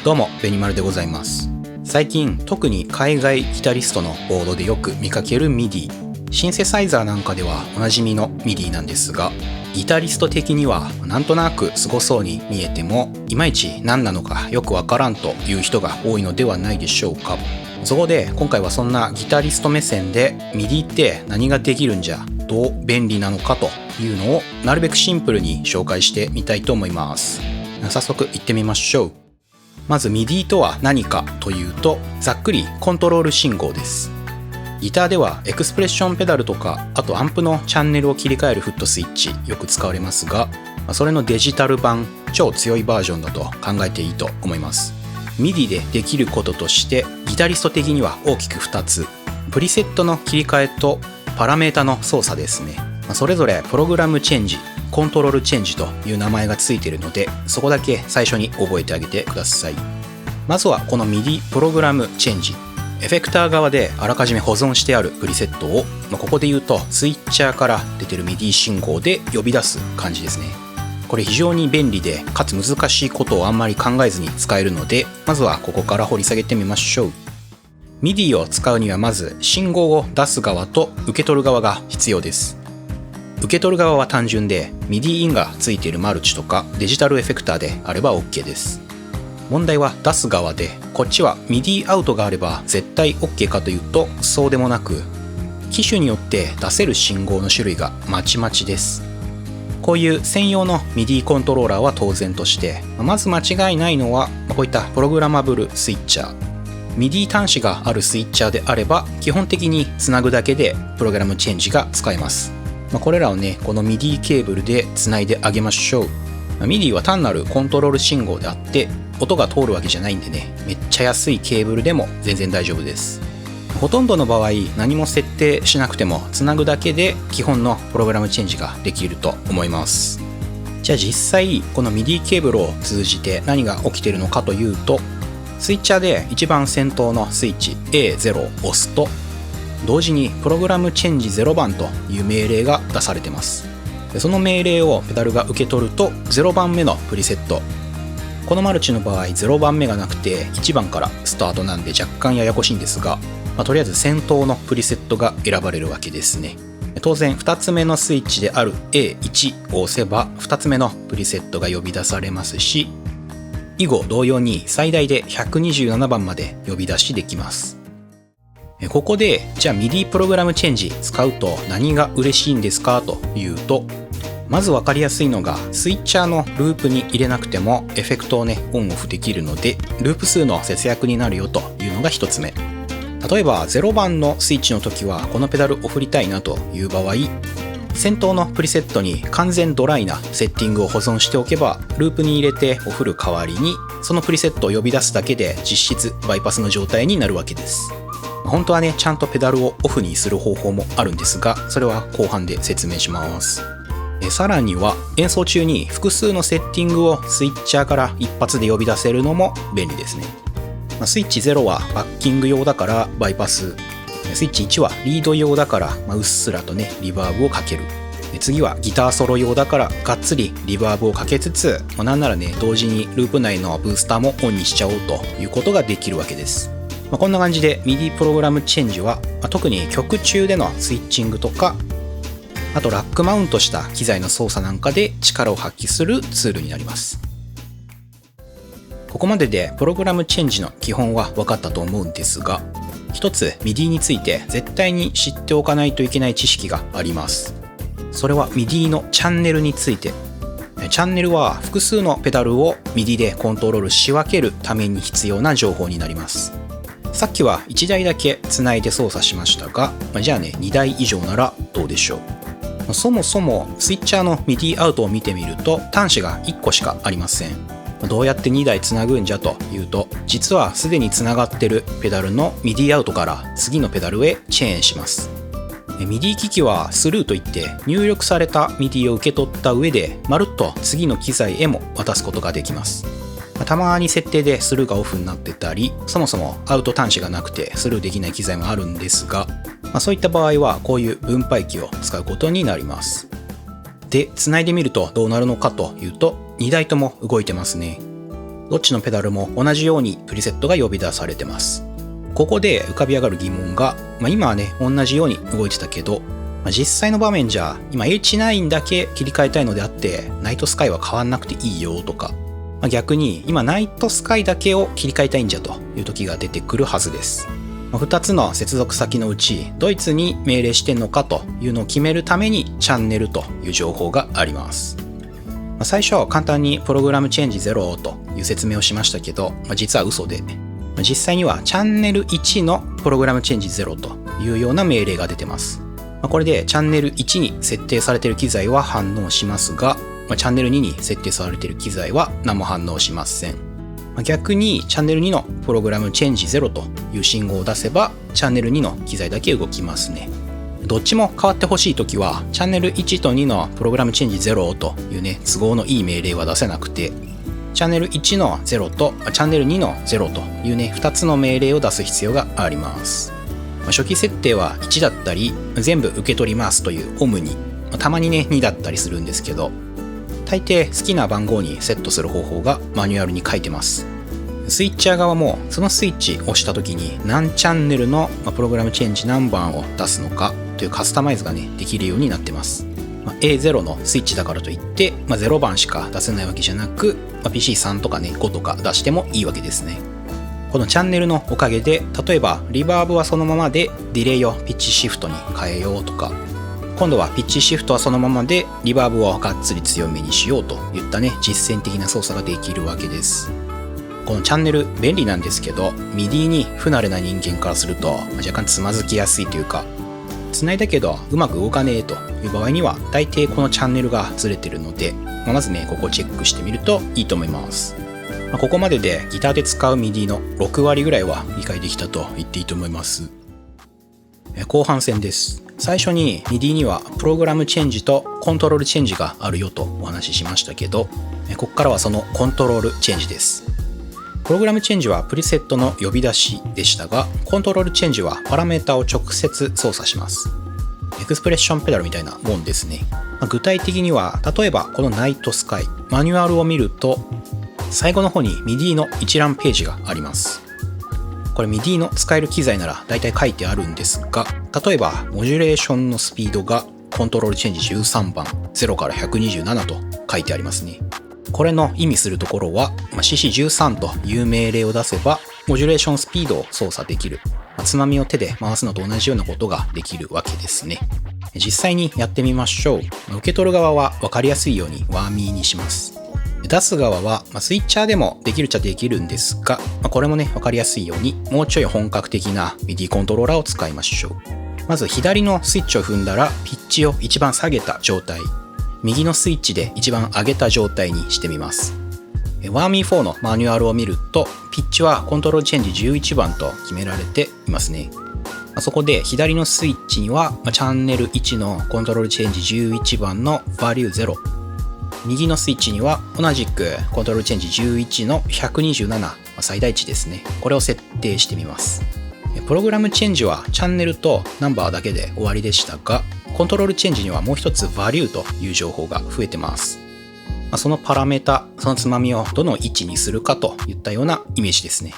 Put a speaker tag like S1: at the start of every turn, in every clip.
S1: どうもベニマルでございます。最近特に海外ギタリストのボードでよく見かける MIDI、 シンセサイザーなんかではおなじみの MIDI なんですが、ギタリスト的にはなんとなくすごそうに見えてもいまいち何なのかよくわからんという人が多いのではないでしょうか。そこで今回はそんなギタリスト目線で MIDI って何ができるんじゃ、どう便利なのかというのをなるべくシンプルに紹介してみたいと思います。早速行ってみましょう。まず MIDI とは何かというと、ざっくりコントロール信号です。ギターではエクスプレッションペダルとか、あとアンプのチャンネルを切り替えるフットスイッチよく使われますが、それのデジタル版、超強いバージョンだと考えていいと思います。MIDI でできることとしてギタリスト的には大きく2つ、プリセットの切り替えとパラメータの操作ですね。それぞれプログラムチェンジ、コントロールチェンジという名前がついているので、そこだけ最初に覚えてあげてください。まずはこの MIDI プログラムチェンジ、エフェクター側であらかじめ保存してあるプリセットを、ここで言うとスイッチャーから出てる MIDI 信号で呼び出す感じですね。これ非常に便利で、かつ難しいことをあんまり考えずに使えるので、まずはここから掘り下げてみましょう。MIDI を使うにはまず信号を出す側と受け取る側が必要です。受け取る側は単純で MIDI インがついているマルチとかデジタルエフェクターであれば OK です。問題は出す側で、こっちは MIDI アウトがあれば絶対 OK かというとそうでもなく、機種によって出せる信号の種類がまちまちです。こういう専用の MIDI コントローラーは当然として、まず間違いないのはこういったプログラマブルスイッチャー、MIDI 端子があるスイッチャーであれば基本的につなぐだけでプログラムチェンジが使えます。これらをね、この MIDI ケーブルでつないであげましょう。MIDI は単なるコントロール信号であって音が通るわけじゃないんでね、めっちゃ安いケーブルでも全然大丈夫です。ほとんどの場合何も設定しなくてもつなぐだけで基本のプログラムチェンジができると思います。じゃあ実際この MIDI ケーブルを通じて何が起きているのかというと、スイッチャーで一番先頭のスイッチ A0 を押すと同時にプログラムチェンジ0番という命令が出されてます。その命令をペダルが受け取ると0番目のプリセット、このマルチの場合0番目がなくて1番からスタートなんで若干ややこしいんですが、とりあえず先頭のプリセットが選ばれるわけですね。当然2つ目のスイッチである A1 を押せば2つ目のプリセットが呼び出されますし、以後同様に最大で127番まで呼び出しできます。ここでじゃあ MIDI プログラムチェンジ使うと何が嬉しいんですかというと、まず分かりやすいのがスイッチャーのループに入れなくてもエフェクトをねオンオフできるので、ループ数の節約になるよというのが1つ目。例えば0番のスイッチの時はこのペダルを振りたいなという場合、先頭のプリセットに完全ドライなセッティングを保存しておけば、ループに入れて振る代わりにそのプリセットを呼び出すだけで実質バイパスの状態になるわけです。本当はねちゃんとペダルをオフにする方法もあるんですが、それは後半で説明します。さらには演奏中に複数のセッティングをスイッチャーから一発で呼び出せるのも便利ですね。スイッチ0はバッキング用だからバイパス、スイッチ1はリード用だからうっすらとねリバーブをかける、次はギターソロ用だからがっつりリバーブをかけつつ、なんならね同時にループ内のブースターもオンにしちゃおうということができるわけです。こんな感じで MIDI プログラムチェンジは特に曲中でのスイッチングとか、あとラックマウントした機材の操作なんかで力を発揮するツールになります。ここまででプログラムチェンジの基本は分かったと思うんですが、一つ MIDI について絶対に知っておかないといけない知識があります。それは MIDI のチャンネルについて。チャンネルは複数のペダルを MIDI でコントロールし分けるために必要な情報になります。さっきは1台だけつないで操作しましたが、じゃあね2台以上ならどうでしょう。そもそもスイッチャーの MIDI アウトを見てみると端子が1個しかありません。どうやって2台つなぐんじゃというと、実はすでにつながってるペダルの MIDI アウトから次のペダルへチェーンします。MIDI 機器はスルーといって入力された MIDI を受け取った上でまるっと次の機材へも渡すことができます。たまに設定でスルーがオフになってたり、そもそもアウト端子がなくてスルーできない機材もあるんですが、そういった場合はこういう分配器を使うことになります。で、繋いでみるとどうなるのかというと、2台とも動いてますね。どっちのペダルも同じようにプリセットが呼び出されてます。ここで浮かび上がる疑問が、今はね、同じように動いてたけど、実際の場面じゃ、今 H9 だけ切り替えたいのであって、ナイトスカイは変わんなくていいよとか、逆に今ナイトスカイだけを切り替えたいんじゃという時が出てくるはずです。2つの接続先のうち、ドイツに命令してんのかというのを決めるためにチャンネルという情報があります。最初は簡単にプログラムチェンジ0という説明をしましたけど、実は嘘で、実際にはチャンネル1のプログラムチェンジ0というような命令が出てます。これでチャンネル1に設定されている機材は反応しますが、チャンネル2に設定されている機材は何も反応しません。逆にチャンネル2のプログラムチェンジ0という信号を出せば、チャンネル2の機材だけ動きますね。どっちも変わってほしいときは、チャンネル1と2のプログラムチェンジ0というね、都合のいい命令は出せなくて、チャンネル1の0とチャンネル2の0というね、2つの命令を出す必要があります。初期設定は1だったり、全部受け取りますというオムに、たまにね、2だったりするんですけど、大抵好きな番号にセットする方法がマニュアルに書いてます。スイッチャー側もそのスイッチを押した時に何チャンネルのプログラムチェンジ何番を出すのかというカスタマイズがね、できるようになってます。A0 のスイッチだからといって、0番しか出せないわけじゃなく、PC3 とかね、5とか出してもいいわけですね。このチャンネルのおかげで、例えばリバーブはそのままでディレイをピッチシフトに変えようとか、今度はピッチシフトはそのままでリバーブをがっつり強めにしようといったね、実践的な操作ができるわけです。このチャンネル便利なんですけど、MIDI に不慣れな人間からすると若干つまずきやすいというか、繋いだけどうまく動かねえという場合には大抵このチャンネルがずれてるので、まずね、ここをチェックしてみるといいと思います。ここまででギターで使う MIDI の6割ぐらいは理解できたと言っていいと思います。後半戦です。最初に MIDI にはプログラムチェンジとコントロールチェンジがあるよとお話ししましたけど、ここからはそのコントロールチェンジです。プログラムチェンジはプリセットの呼び出しでしたが、コントロールチェンジはパラメータを直接操作します。エクスプレッションペダルみたいなもんですね。具体的には、例えばこのナイトスカイ、マニュアルを見ると、最後の方に MIDI の一覧ページがあります。これ MIDI の使える機材なら大体書いてあるんですが、例えばモジュレーションのスピードがコントロールチェンジ13番0から127と書いてありますね。これの意味するところは、CC13 という命令を出せばモジュレーションスピードを操作できる、つまみを手で回すのと同じようなことができるわけですね。実際にやってみましょう。受け取る側は分かりやすいようにワーミーにします。出す側はスイッチャーでもできるっちゃできるんですが、これもね、分かりやすいようにもうちょい本格的な MIDI コントローラーを使いましょう。まず左のスイッチを踏んだらピッチを一番下げた状態、右のスイッチで一番上げた状態にしてみます。ワーミー4のマニュアルを見ると、ピッチはコントロールチェンジ11番と決められていますね。そこで左のスイッチにはチャンネル1のコントロールチェンジ11番の Value0、右のスイッチには同じくコントロールチェンジ11の127、最大値ですね。これを設定してみます。プログラムチェンジはチャンネルとナンバーだけで終わりでしたが、コントロールチェンジにはもう一つ Value という情報が増えてます。そのパラメータ、そのつまみをどの位置にするかといったようなイメージですね。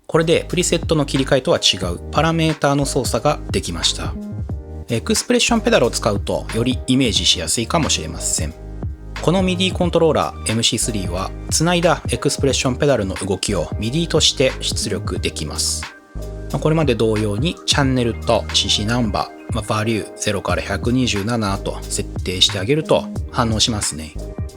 S1: これでプリセットの切り替えとは違うパラメータの操作ができました。エクスプレッションペダルを使うとよりイメージしやすいかもしれません。この MIDI コントローラー MC3 はつないだエクスプレッションペダルの動きを MIDI として出力できます。これまで同様にチャンネルと CC ナンバー、Value 0から127と設定してあげると反応しますね。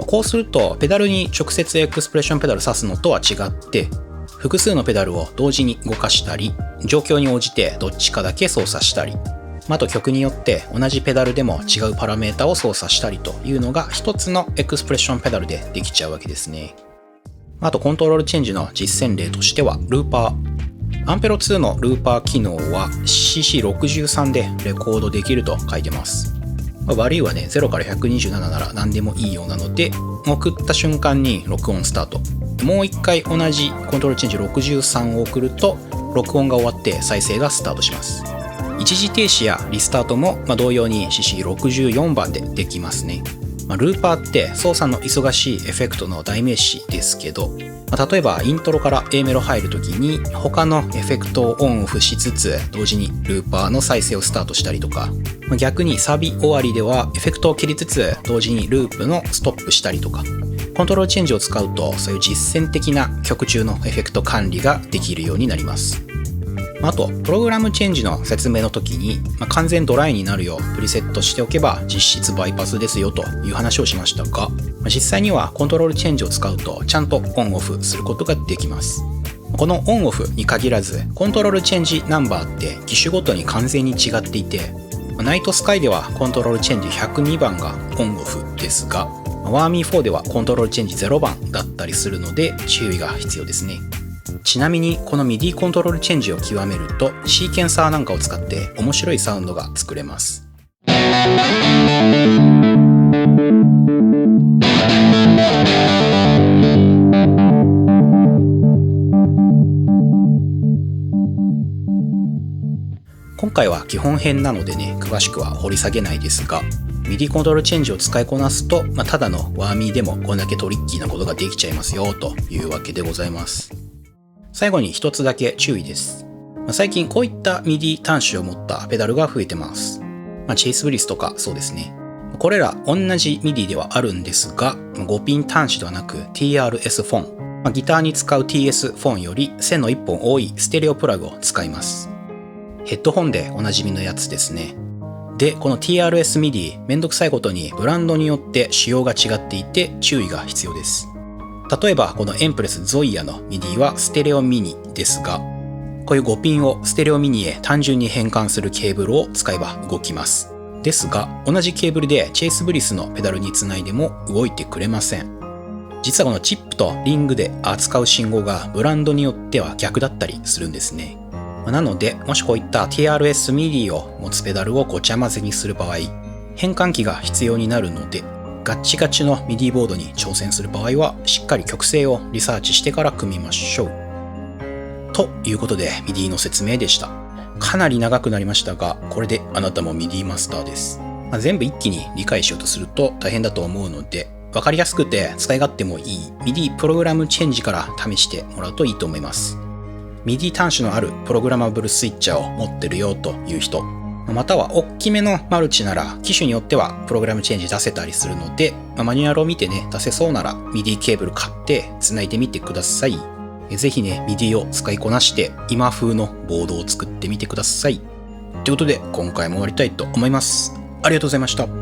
S1: こうするとペダルに直接エクスプレッションペダル挿すのとは違って複数のペダルを同時に動かしたり、状況に応じてどっちかだけ操作したり、あと曲によって同じペダルでも違うパラメータを操作したりというのが一つのエクスプレッションペダルでできちゃうわけですね。あとコントロールチェンジの実践例としてはルーパー。アンペロ2のルーパー機能は CC63 でレコードできると書いてます。バリューはね、0から127なら何でもいいようなので、送った瞬間に録音スタート。もう一回同じコントロールチェンジ63を送ると、録音が終わって再生がスタートします。一時停止やリスタートも同様に CC64 番でできますね。ルーパーって操作の忙しいエフェクトの代名詞ですけど、例えばイントロから A メロ入るときに他のエフェクトをオンオフしつつ同時にルーパーの再生をスタートしたりとか、逆にサビ終わりではエフェクトを切りつつ同時にループのストップしたりとか、コントロールチェンジを使うとそういう実践的な曲中のエフェクト管理ができるようになります。あと、プログラムチェンジの説明の時に、完全ドライになるようプリセットしておけば実質バイパスですよという話をしましたが、実際にはコントロールチェンジを使うとちゃんとオンオフすることができます。このオンオフに限らず、コントロールチェンジナンバーって機種ごとに完全に違っていて、ナイトスカイではコントロールチェンジ102番がオンオフですが、ワーミー4ではコントロールチェンジ0番だったりするので注意が必要ですね。ちなみにこの MIDI コントロールチェンジを極めるとシーケンサーなんかを使って面白いサウンドが作れます。今回は基本編なのでね、詳しくは掘り下げないですが、MIDI コントロールチェンジを使いこなすと、ただのワーミーでもこれだけトリッキーなことができちゃいますよというわけでございます。最後に一つだけ注意です。最近こういった MIDI 端子を持ったペダルが増えてます。チェイスブリスとかそうですね。これら同じ MIDI ではあるんですが、5ピン端子ではなく TRS フォン、ギターに使う TS フォンより線の1本多いステレオプラグを使います。ヘッドホンでおなじみのやつですね。で、この TRS MIDI、めんどくさいことにブランドによって仕様が違っていて注意が必要です。例えばこのエンプレスゾイヤの MIDI はステレオミニですが、こういう5ピンをステレオミニへ単純に変換するケーブルを使えば動きます。ですが、同じケーブルでチェイスブリスのペダルにつないでも動いてくれません。実はこのチップとリングで扱う信号がブランドによっては逆だったりするんですね。なので、もしこういった TRS MIDI を持つペダルをごちゃ混ぜにする場合、変換器が必要になるので、ガッチガチの MIDI ボードに挑戦する場合は、しっかり曲線をリサーチしてから組みましょう。ということで MIDI の説明でした。かなり長くなりましたが、これであなたも MIDI マスターです。全部一気に理解しようとすると大変だと思うので、わかりやすくて使い勝手もいい MIDI プログラムチェンジから試してもらうといいと思います。MIDI 端子のあるプログラマブルスイッチャーを持ってるよという人、または大きめのマルチなら機種によってはプログラムチェンジ出せたりするので、マニュアルを見てね、出せそうなら MIDI ケーブル買って繋いでみてください。ぜひね、MIDI を使いこなして今風のボードを作ってみてください。ということで今回も終わりたいと思います。ありがとうございました。